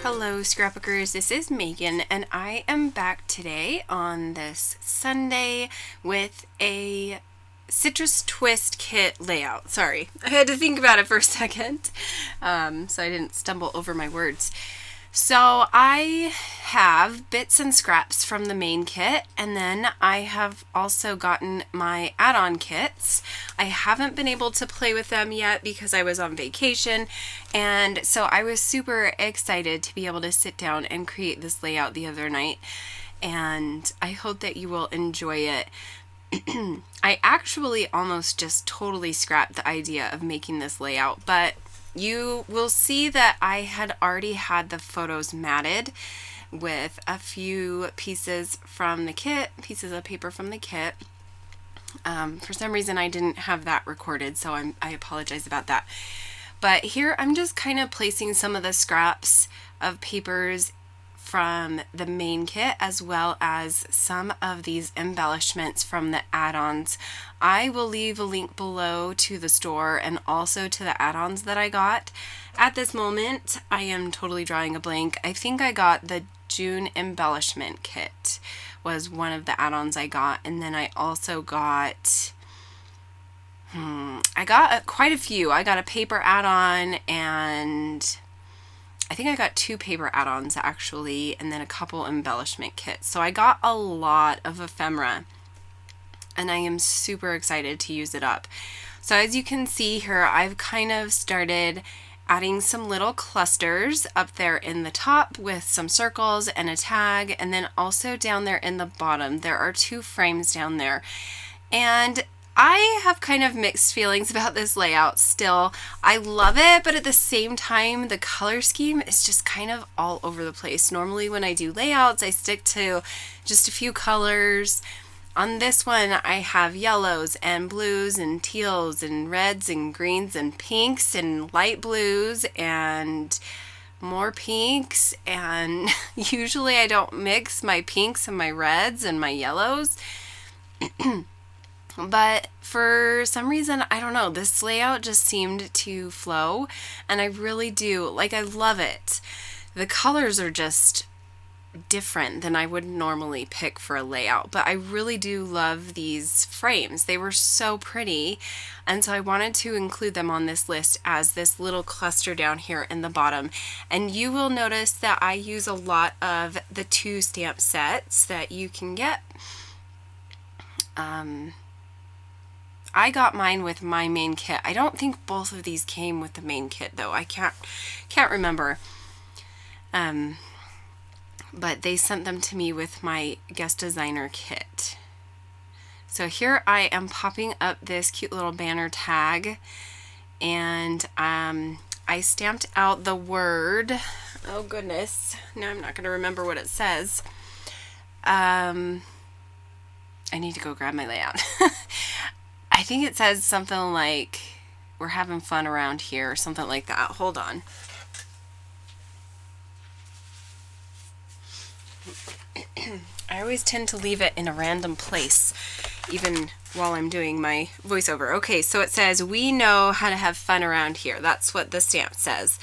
Hello scrapbookers, this is Megan and I am back today on this Sunday with a citrus twist kit layout. Sorry, I had to think about it for a second so I didn't stumble over my words. So I have bits and scraps from the main kit, and then I have also gotten my add-on kits. I haven't been able to play with them yet because I was on vacation, and so I was super excited to be able to sit down and create this layout the other night, and I hope that you will enjoy it. I actually almost just totally scrapped the idea of making this layout, but you will see that I had already had the photos matted with a few pieces from the kit, pieces of paper from the kit. For some reason I didn't have that recorded, so I apologize about that. But here I'm just kind of placing some of the scraps of papers from the main kit, as well as some of these embellishments from the add-ons. I will leave a link below to the store and also to the add-ons that I got. At this moment, I am totally drawing a blank. I think I got the June embellishment kit was one of the add-ons I got, and then I also got quite a few. I got a paper add-on, and I think I got 2 paper add-ons actually, and then a couple embellishment kits. So I got a lot of ephemera, and I am super excited to use it up. So as you can see here, I've kind of started adding some little clusters up there in the top with some circles and a tag, and then also down there in the bottom there are 2 frames down there. And I have kind of mixed feelings about this layout still. I love it, but at the same time, the color scheme is just kind of all over the place. Normally when I do layouts, I stick to just a few colors. On this one, I have yellows and blues and teals and reds and greens and pinks and light blues and more pinks, and usually I don't mix my pinks and my reds and my yellows. But for some reason, I don't know, this layout just seemed to flow, and I really do. Like, I love it. The colors are just different than I would normally pick for a layout, but I really do love these frames. They were so pretty, and so I wanted to include them on this list as this little cluster down here in the bottom. And you will notice that I use a lot of the 2 stamp sets that you can get. I got mine with my main kit. I don't think both of these came with the main kit though. I can't remember. But they sent them to me with my guest designer kit. So here I am popping up this cute little banner tag, and I stamped out the word. Oh goodness, now I'm not going to remember what it says. I need to go grab my layout. I think it says something like, "We're having fun around here," or something like that. Hold on. I always tend to leave it in a random place, even while I'm doing my voiceover. Okay, so it says, "We know how to have fun around here." That's what the stamp says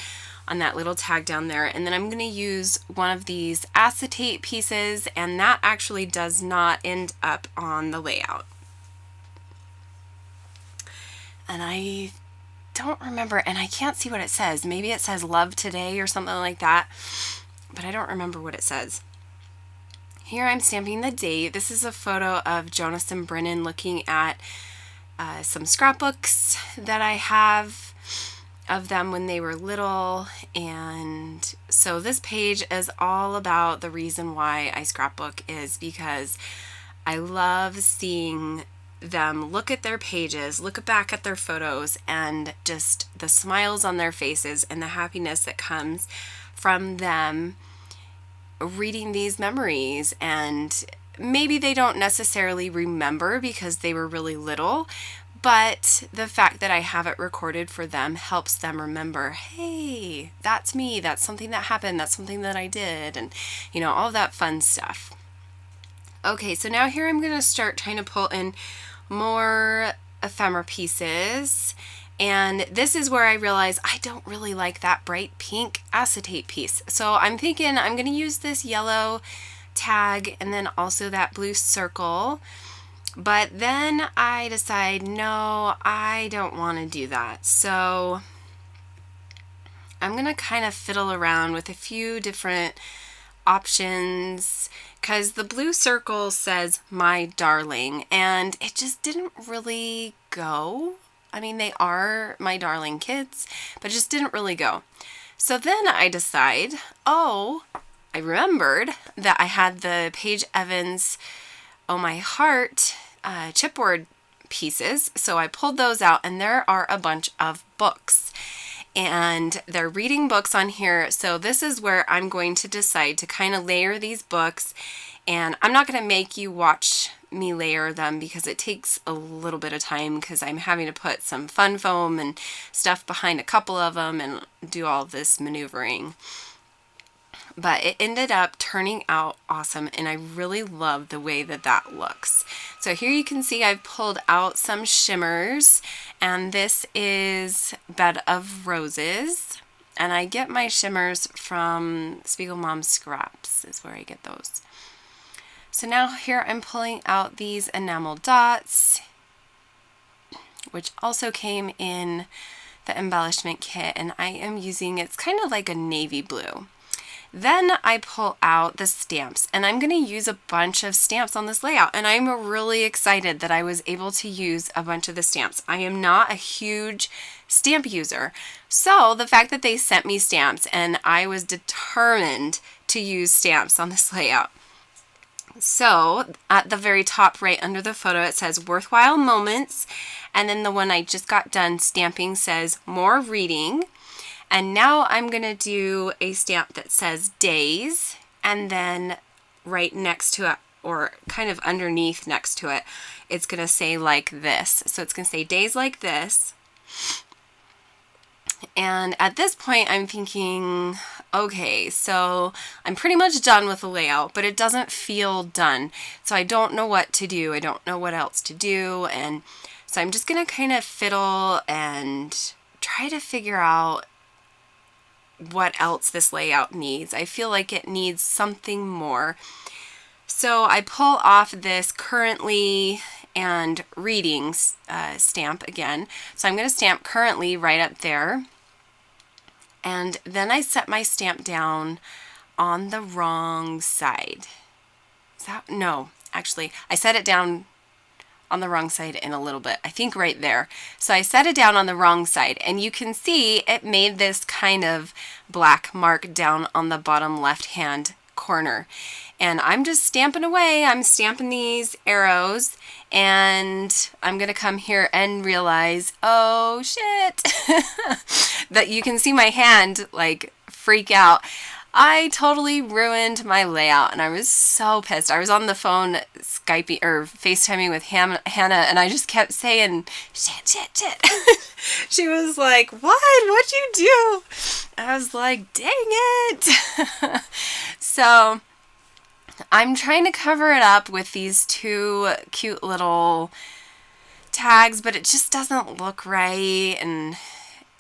on that little tag down there. And then I'm going to use one of these acetate pieces, and that actually does not end up on the layout. And I don't remember, and I can't see what it says. Maybe it says "Love Today" or something like that, but I don't remember what it says. Here I'm stamping the date. This is a photo of Jonas and Brennan looking at some scrapbooks that I have of them when they were little. And so this page is all about the reason why I scrapbook, is because I love seeing them look at their pages, look back at their photos, and just the smiles on their faces and the happiness that comes from them reading these memories. And maybe they don't necessarily remember because they were really little, but the fact that I have it recorded for them helps them remember, hey, that's me, that's something that happened, that's something that I did, and you know, all that fun stuff. Okay, so now here I'm going to start trying to pull in more ephemera pieces, And this is where I realized I don't really like that bright pink acetate piece. So I'm thinking I'm going to use this yellow tag and then also that blue circle. But then I decide, no, I don't want to do that. So I'm going to kind of fiddle around with a few different options because the blue circle says my darling, and it just didn't really go. I mean, they are my darling kids, but it just didn't really go. So then I decide, oh, I remembered that I had the Paige Evans Oh My Heart chipboard pieces. So I pulled those out, and there are a bunch of books. And they're reading books on here. So this is where I'm going to decide to kind of layer these books. And I'm not going to make you watch me layer them because it takes a little bit of time because I'm having to put some fun foam and stuff behind a couple of them and do all this maneuvering. But it ended up turning out awesome, and I really love the way that that looks. So here you can see I've pulled out some shimmers, and this is Bed of Roses, and I get my shimmers from Spiegel Mom Scraps is where I get those. So now here I'm pulling out these enamel dots, which also came in the embellishment kit, and I am using, it's kind of like a navy blue. Then I pull out the stamps, and I'm going to use a bunch of stamps on this layout, and I'm really excited that I was able to use a bunch of the stamps. I am not a huge stamp user, so the fact that they sent me stamps and I was determined to use stamps on this layout. So at the very top right under the photo it says worthwhile moments, and then the one I just got done stamping says more reading. And now I'm going to do a stamp that says days, and then right next to it, or kind of underneath next to it, it's going to say like this. So it's going to say days like this. And at this point I'm thinking, okay, so I'm pretty much done with the layout, but it doesn't feel done. So I don't know what to do. I don't know what else to do. And so I'm just going to kind of fiddle and try to figure out what else this layout needs. I feel like it needs something more. So I pull off this currently and reading stamp again. So I'm going to stamp currently right up there. And then I set my stamp down on the wrong side. Is that? No, actually, I set it down on the wrong side in a little bit. I think right there. So I set it down on the wrong side, and you can see it made this kind of black mark down on the bottom left hand corner. And I'm just stamping away. I'm stamping these arrows, and I'm gonna come here and realize, oh shit, that you can see my hand like freak out. I totally ruined my layout, and I was so pissed. I was on the phone Skyping or FaceTiming with Hannah, and I just kept saying, shit, shit, shit. She was like, what'd you do? I was like, dang it. So I'm trying to cover it up with these two cute little tags, but it just doesn't look right. And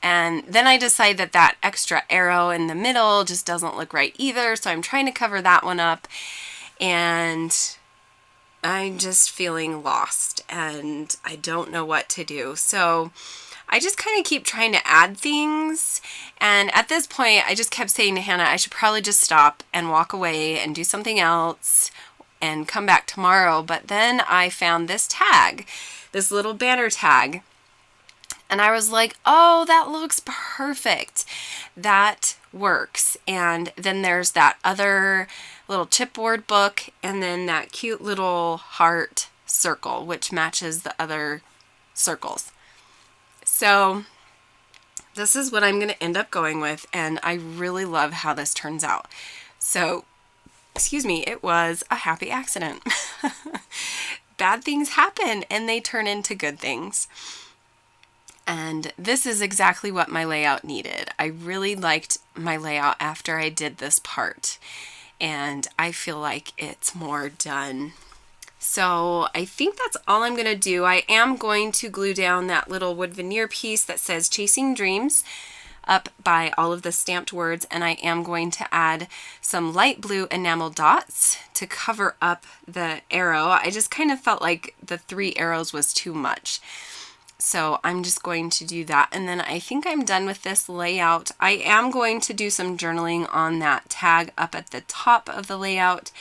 then I decide that that extra arrow in the middle just doesn't look right either. So I'm trying to cover that one up, and I'm just feeling lost and I don't know what to do. So I just kind of keep trying to add things. And at this point, I just kept saying to Hannah, I should probably just stop and walk away and do something else and come back tomorrow. But then I found this tag, this little banner tag. And I was like, oh, that looks perfect. That works. And then there's that other little chipboard book, and then that cute little heart circle, which matches the other circles. So this is what I'm going to end up going with, and I really love how this turns out. So, excuse me, it was a happy accident. Bad things happen, and they turn into good things. And this is exactly what my layout needed. I really liked my layout after I did this part, and I feel like it's more done So I think that's all I'm going to do. I am going to glue down that little wood veneer piece that says Chasing Dreams up by all of the stamped words, and I am going to add some light blue enamel dots to cover up the arrow. I just kind of felt like the 3 arrows was too much. So I'm just going to do that, and then I think I'm done with this layout. I am going to do some journaling on that tag up at the top of the layout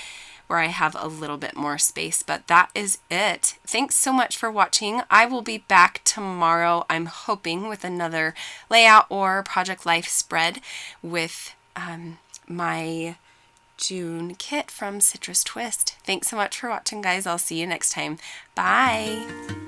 where I have a little bit more space, but that is it. Thanks so much for watching. I will be back tomorrow, I'm hoping, with another layout or Project Life spread with my June kit from Citrus Twist. Thanks so much for watching, guys. I'll see you next time. Bye!